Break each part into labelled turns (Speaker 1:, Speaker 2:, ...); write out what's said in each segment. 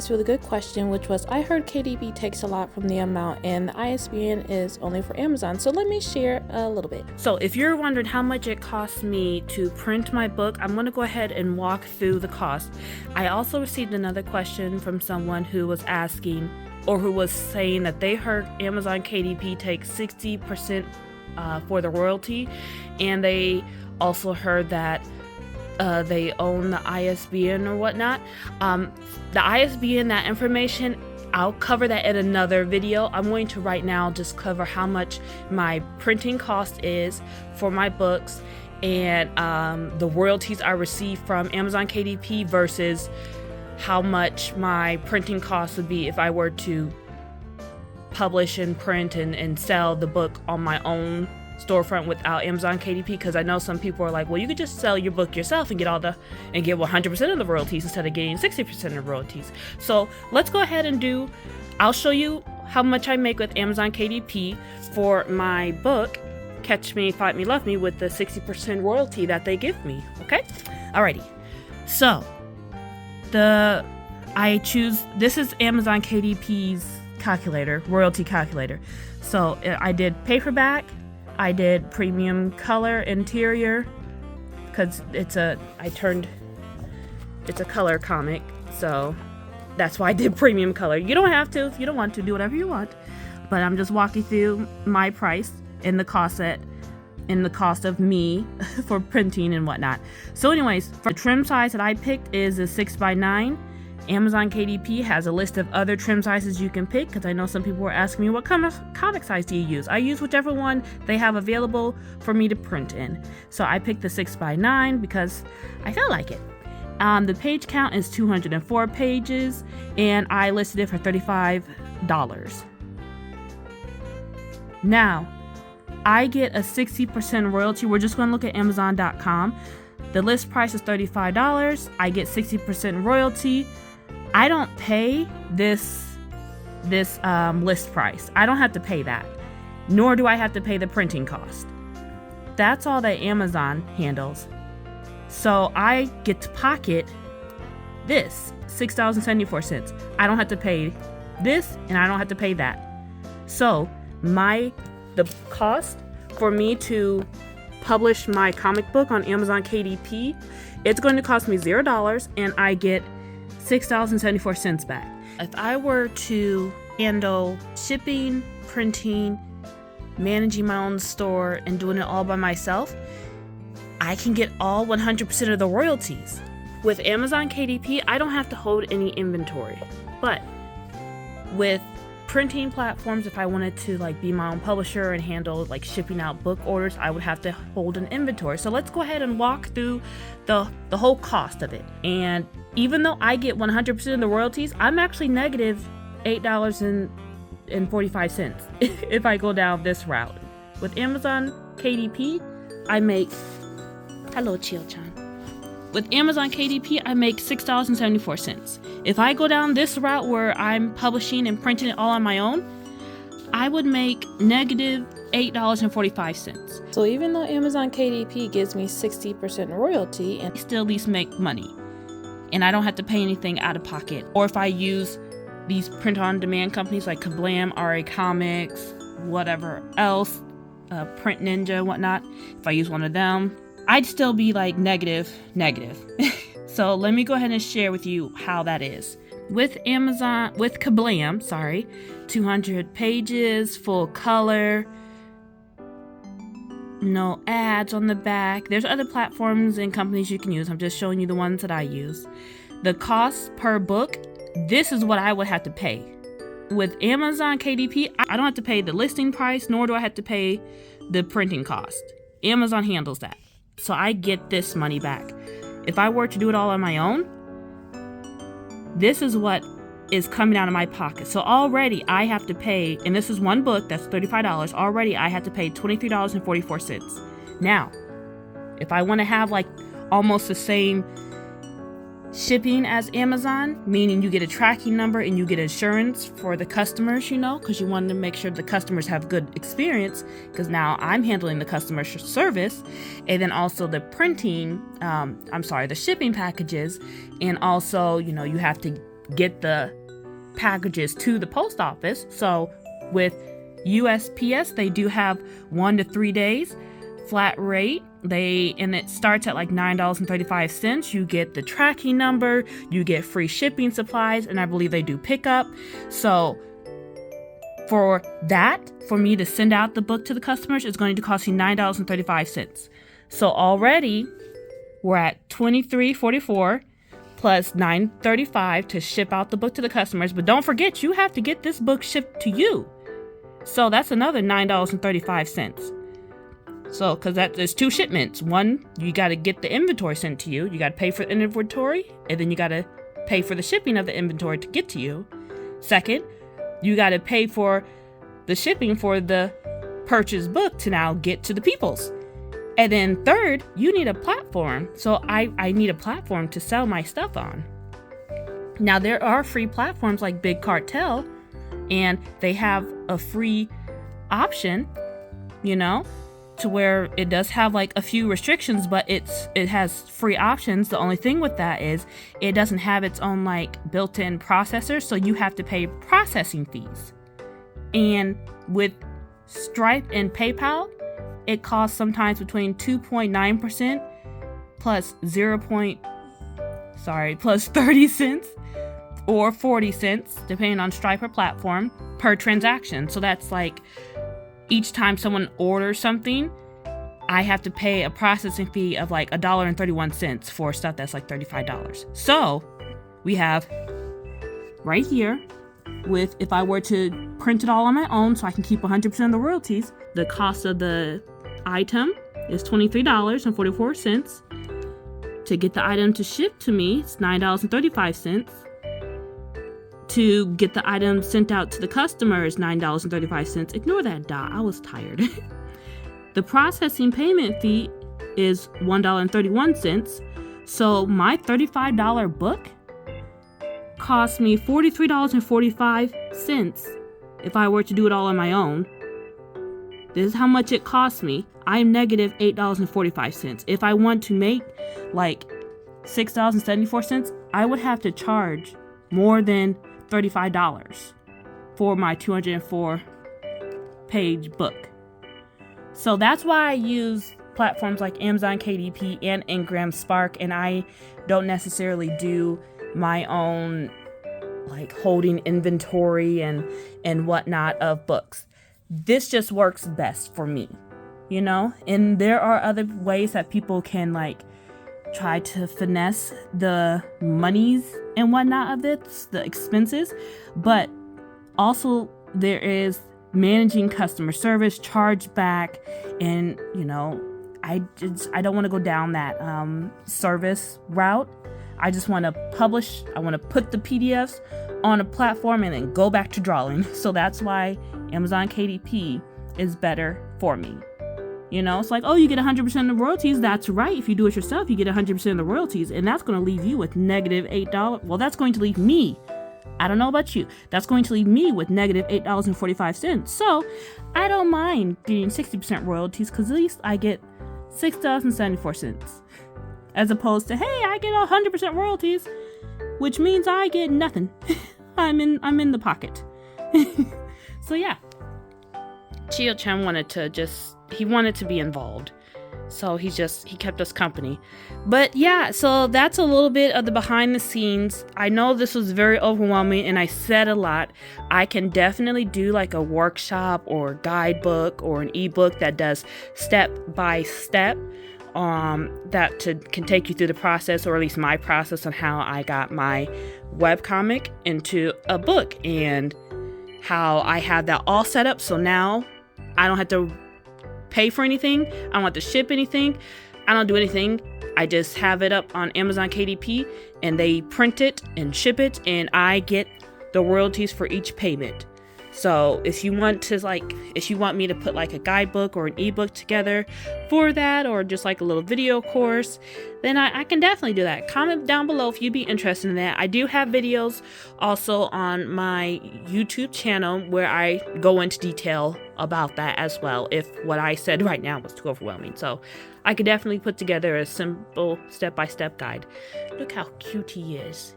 Speaker 1: this really good question, which was, I heard KDP takes a lot from the amount and the ISBN is only for Amazon. So let me share a little bit. So if you're wondering how much it costs me to print my book, I'm going to go ahead and walk through the cost. I also received another question from someone who was asking, or who was saying that they heard Amazon KDP takes 60% for the royalty, and they also heard that they own the ISBN or whatnot. The ISBN, that information, I'll cover that in another video. I'm going to right now just cover how much my printing cost is for my books and the royalties I receive from Amazon KDP versus how much my printing cost would be if I were to publish and print and sell the book on my own storefront without Amazon KDP, because I know some people are like, well, you could just sell your book yourself and get 100% of the royalties instead of getting 60% of royalties. So let's go ahead and I'll show you how much I make with Amazon KDP for my book, Catch Me, Fight Me, Love Me, with the 60% royalty that they give me. Okay, alrighty. So this is Amazon KDP's calculator, royalty calculator. So I did paperback, I did premium color interior, because it's a color comic, so that's why I did premium color. You don't have to. If you don't want to, do whatever you want, but I'm just walking through my price and the cost of me for printing and whatnot. So anyways, for the trim size that I picked is a 6x9. Amazon KDP has a list of other trim sizes you can pick, because I know some people were asking me, what kind of comic size do you use? I use whichever one they have available for me to print in. So I picked the 6x9 because I felt like it. The page count is 204 pages, and I listed it for $35. Now, I get a 60% royalty. We're just going to look at Amazon.com. The list price is $35. I get 60% royalty. I don't pay this list price. I don't have to pay that, nor do I have to pay the printing cost. That's all that Amazon handles. So I get to pocket this, $6.74. I don't have to pay this, and I don't have to pay that. So the cost for me to publish my comic book on Amazon KDP, it's going to cost me $0, and I get $6.74 back. If I were to handle shipping, printing, managing my own store, and doing it all by myself, I can get all 100% of the royalties. With Amazon KDP, I don't have to hold any inventory. But with printing platforms, if I wanted to be my own publisher and handle shipping out book orders, I would have to hold an inventory. So let's go ahead and walk through the whole cost of it. And even though I get 100% of the royalties, I'm actually negative $8.45 if I go down this route. With Amazon KDP, I make hello Chiyo-chan. With Amazon KDP, I make $6.74. If I go down this route where I'm publishing and printing it all on my own, I would make negative $8.45. So even though Amazon KDP gives me 60% royalty, and I still at least make money, and I don't have to pay anything out of pocket. Or if I use these print-on-demand companies like Kablam, RA Comics, whatever else, Print Ninja, whatnot, if I use one of them, I'd still be negative. So let me go ahead and share with you how that is. With Kablam, 200 pages, full color, no ads on the back. There's other platforms and companies you can use. I'm just showing you the ones that I use. The cost per book, this is what I would have to pay. With Amazon KDP, I don't have to pay the listing price, nor do I have to pay the printing cost. Amazon handles that. So I get this money back. If I were to do it all on my own, this is what is coming out of my pocket. So already I have to pay, and this is one book, that's $35. Already I have to pay $23.44. Now, if I want to have almost the same shipping as Amazon, meaning you get a tracking number and you get insurance for the customers, because you want to make sure the customers have good experience, because now I'm handling the customer service, and then also the printing, the shipping packages, and also, you have to get the packages to the post office. So with USPS, they do have 1 to 3 days flat rate. And it starts at like $9.35. You get the tracking number, you get free shipping supplies, and I believe they do pickup. So for me to send out the book to the customers, it's going to cost you $9.35. So already we're at $23.44 plus $9.35 to ship out the book to the customers. But don't forget, you have to get this book shipped to you. So that's another $9.35. So, because there's 2 shipments. One, you got to get the inventory sent to you. You got to pay for the inventory, and then you got to pay for the shipping of the inventory to get to you. Second, you got to pay for the shipping for the purchased book to now get to the peoples. And then third, you need a platform. So I need a platform to sell my stuff on. Now, there are free platforms like Big Cartel, and they have a free option, to where it does have like a few restrictions, but it has free options. The only thing with that is it doesn't have its own like built-in processor, so you have to pay processing fees. And with Stripe and PayPal, it costs sometimes between 2.9% plus plus 30 cents or 40 cents, depending on Stripe or platform, per transaction. So that's like each time someone orders something, I have to pay a processing fee of like $1.31 for stuff that's like $35. So we have right here with, if I were to print it all on my own so I can keep 100% of the royalties, the cost of the item is $23.44. To get the item to ship to me, it's $9.35. To get the item sent out to the customer is $9.35. Ignore that dot. I was tired. The processing payment fee is $1.31. So my $35 book cost me $43.45 if I were to do it all on my own. This is how much it costs me. I'm negative $8.45. If I want to make like $6.74, I would have to charge more than $35 for my 204 page book. So that's why I use platforms like Amazon KDP and Ingram Spark, and I don't necessarily do my own like holding inventory and whatnot of books. This just works best for me, and there are other ways that people can like try to finesse the monies and whatnot of it, the expenses, but also there is managing customer service, chargeback, and I don't want to go down that service route. I just want to publish. I want to put the PDFs on a platform and then go back to drawing. So that's why Amazon KDP is better for me. It's like, oh, you get 100% of the royalties. That's right. If you do it yourself, you get 100% of the royalties. And that's going to leave you with negative $8. Well, that's going to leave me. I don't know about you. That's going to leave me with negative $8.45. So I don't mind getting 60% royalties because at least I get $6.74. As opposed to, hey, I get 100% royalties, which means I get nothing. I'm in the pocket. So yeah. Chio-chan wanted to be involved. So he kept us company. But yeah, so that's a little bit of the behind the scenes. I know this was very overwhelming and I said a lot. I can definitely do like a workshop or guidebook or an ebook that does step by step that can take you through the process, or at least my process on how I got my webcomic into a book and how I have that all set up. So now I don't have to pay for anything. I don't have to ship anything. I don't do anything. I just have it up on Amazon KDP and they print it and ship it and I get the royalties for each payment. So if you want me to put like a guidebook or an ebook together for that, or just like a little video course, then I can definitely do that. Comment down below if you'd be interested in that. I do have videos also on my YouTube channel where I go into detail about that as well, if what I said right now was too overwhelming. So I could definitely put together a simple step-by-step guide. Look how cute he is.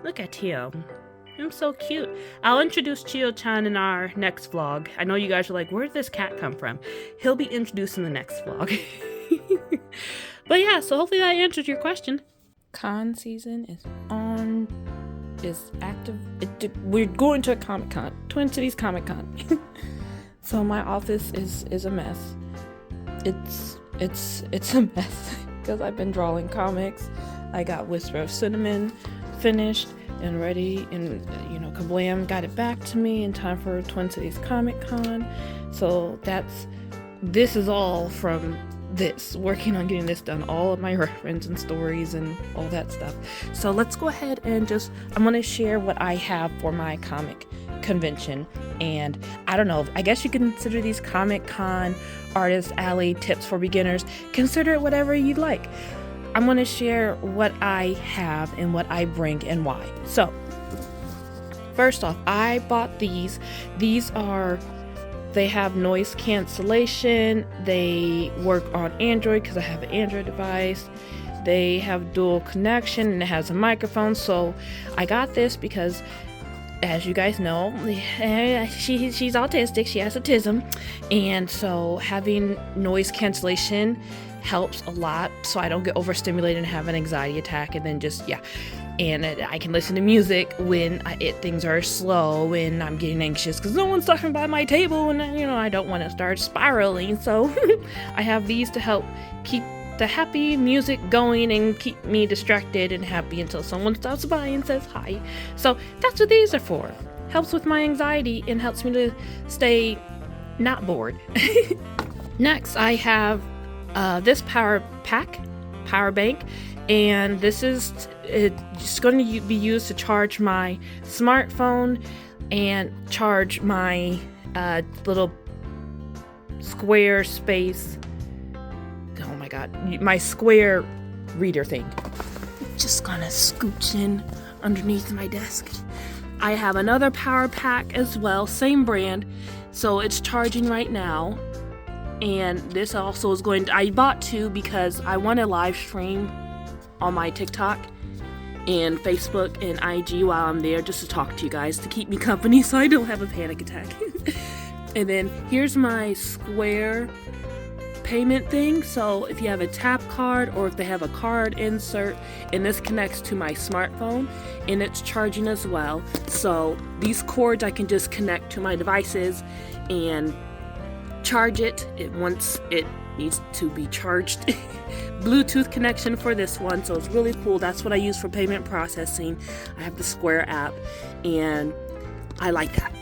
Speaker 1: Look at him. I'm so cute. I'll introduce Chio-chan in our next vlog. I know you guys are like, where did this cat come from? He'll be introduced in the next vlog. But yeah, so hopefully that answers your question. Con season is on, is active. We're going to a Comic-Con, Twin Cities Comic-Con. So my office is a mess. It's a mess because I've been drawing comics. I got Whisper of Cinnamon finished and ready, and Kablam got it back to me in time for Twin Cities Comic-Con. So this is all from this, working on getting this done, all of my reference and stories and all that stuff. So let's go ahead and I'm going to share what I have for my comic convention. And I don't know, I guess you can consider these Comic-Con Artist Alley tips for beginners. Consider it whatever you'd like. I'm going to share what I have and what I bring and why. So first off, I bought these. They have noise cancellation. They work on Android because I have an Android device. They have dual connection and it has a microphone. So I got this because, as you guys know, she's autistic. She has autism. And so having noise cancellation helps a lot so I don't get overstimulated and have an anxiety attack. And then and I can listen to music when things are slow and I'm getting anxious because no one's talking by my table and I don't want to start spiraling. So I have these to help keep the happy music going and keep me distracted and happy until someone stops by and says hi. So that's what these are for. Helps with my anxiety and helps me to stay not bored. Next, I have this power bank, and it's going to be used to charge my smartphone and charge my little square space, oh my god, my square reader thing. Just gonna scooch in underneath my desk. I have another power pack as well, same brand, so it's charging right now. And this also is I bought two because I want to live stream on my TikTok and Facebook and IG while I'm there, just to talk to you guys, to keep me company so I don't have a panic attack. And then here's my Square payment thing. So if you have a tap card or if they have a card insert, and this connects to my smartphone and it's charging as well. So these cords I can just connect to my devices and charge it once it needs to be charged. Bluetooth connection for this one, so it's really cool. That's what I use for payment processing. I have the Square app and I like that.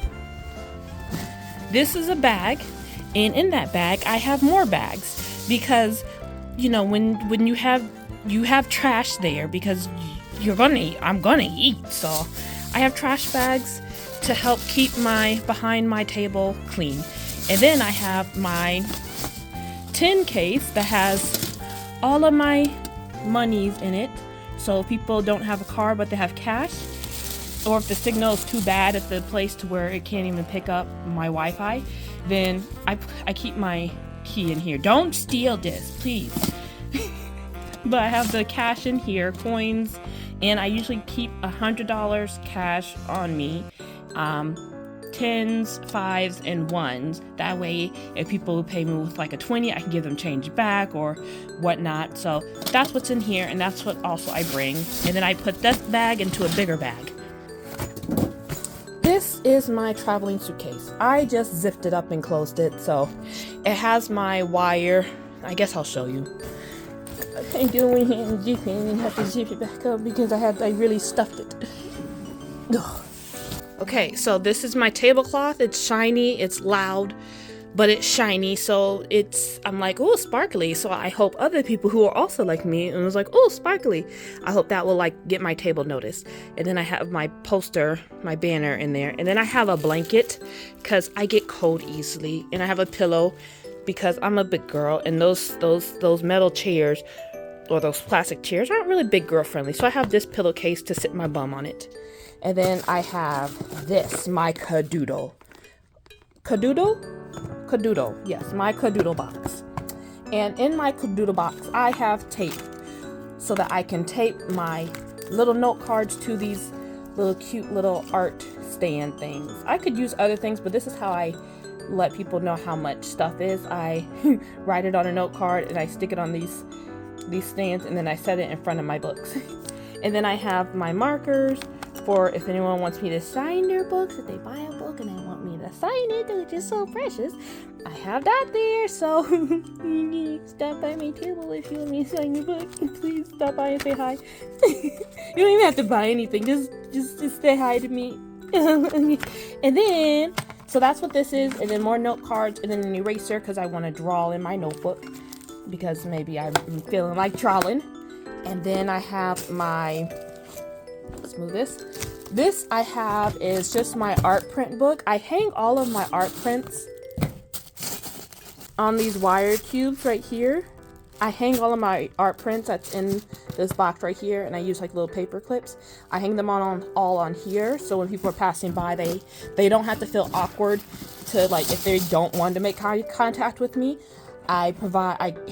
Speaker 1: This is a bag, and in that bag I have more bags because when you have trash there, because I'm gonna eat, so I have trash bags to help keep behind my table clean. And then I have my tin case that has all of my monies in it, so people don't have a card but they have cash, or if the signal is too bad at the place to where it can't even pick up my Wi-Fi, then I keep my key in here. Don't steal this, please. But I have the cash in here, coins, and I usually keep $100 cash on me. 10s, 5s, and 1s. That way, if people pay me with like a 20, I can give them change back or whatnot. So that's what's in here, and that's what also I bring. And then I put this bag into a bigger bag. This is my traveling suitcase. I just zipped it up and closed it, so it has my wire. I guess I'll show you. I can't do it and zipping and have to zip it back up because I really stuffed it. Ugh. Okay, so this is my tablecloth. It's shiny, it's loud, but it's shiny, so I'm like, oh, sparkly. So I hope other people who are also like me and was like, oh, sparkly, I hope that will like get my table noticed. And then I have my poster, my banner in there, and then I have a blanket because I get cold easily, and I have a pillow because I'm a big girl, and those metal chairs or those plastic chairs aren't really big girl friendly. So I have this pillowcase to sit my bum on it. And then I have this, my Kadoodle. Kadoodle, yes, my Kadoodle box. And in my Kadoodle box, I have tape so that I can tape my little note cards to these little cute little art stand things. I could use other things, but this is how I let people know how much stuff is. I write it on a note card and I stick it on these stands, and then I set it in front of my books. And then I have my markers for if anyone wants me to sign their books, if they buy a book and they want me to sign it, which is so precious, I have that there. So stop by my table if you want me to sign your book. Please stop by and say hi. You don't even have to buy anything, just say hi to me. And then, so that's what this is, and then more note cards, and then an eraser because I want to draw in my notebook because maybe I'm feeling like drawing. And then I have my, let's move this. This I have is just my art print book. I hang all of my art prints on these wire cubes right here. I hang all of my art prints that's in this box right here, and I use like little paper clips. I hang them all on here, so when people are passing by, they don't have to feel awkward to, like, if they don't want to make eye contact with me. I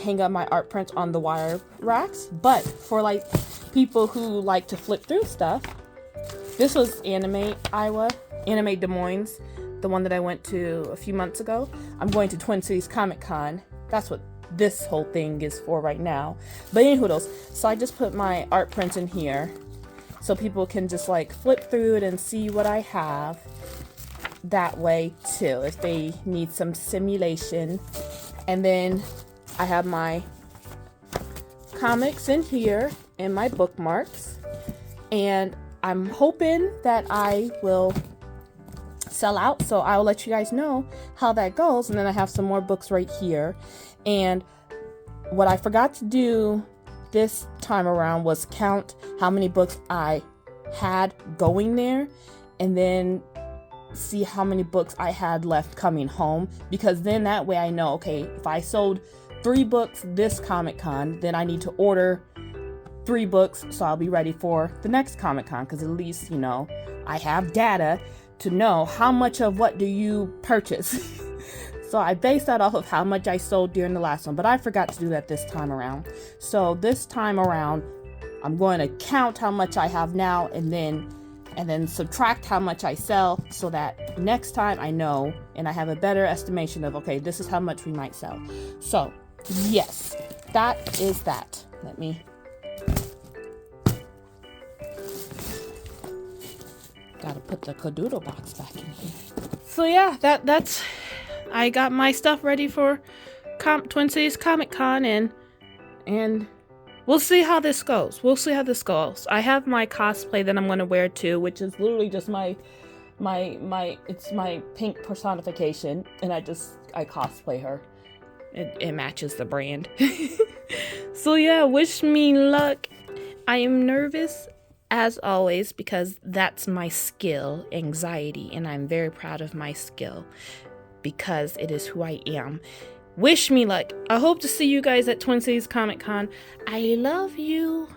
Speaker 1: hang up my art prints on the wire racks. But for like people who like to flip through stuff, this was Anime Des Moines, the one that I went to a few months ago. I'm going to Twin Cities Comic Con. That's what this whole thing is for right now. But anywho, so I just put my art prints in here so people can just like flip through it and see what I have that way too, if they need some simulation. And then I have my comics in here and my bookmarks, and I'm hoping that I will sell out, so I'll let you guys know how that goes. And then I have some more books right here. And what I forgot to do this time around was count how many books I had going there, and then see how many books I had left coming home, because then that way I know, okay, if I sold 3 books this Comic Con, then I need to order 3 books so I'll be ready for the next Comic Con, because at least, you know, I have data to know how much of what do you purchase. So I based that off of how much I sold during the last one, but I forgot to do that this time around. So this time around, I'm going to count how much I have now, and then subtract how much I sell, so that next time I know and I have a better estimation of, okay, this is how much we might sell. So yes, that is that. Let me, gotta put the Kadoodle box back in here. So yeah, that's I got my stuff ready for Twin Cities Comic Con, and we'll see how this goes. I have my cosplay that I'm going to wear too, which is literally just my it's my pink personification, and I cosplay her. It matches the brand. So yeah, wish me luck. I am nervous as always because that's my skill, anxiety, and I'm very proud of my skill because it is who I am. Wish me luck. I hope to see you guys at Twin Cities Comic Con. I love you.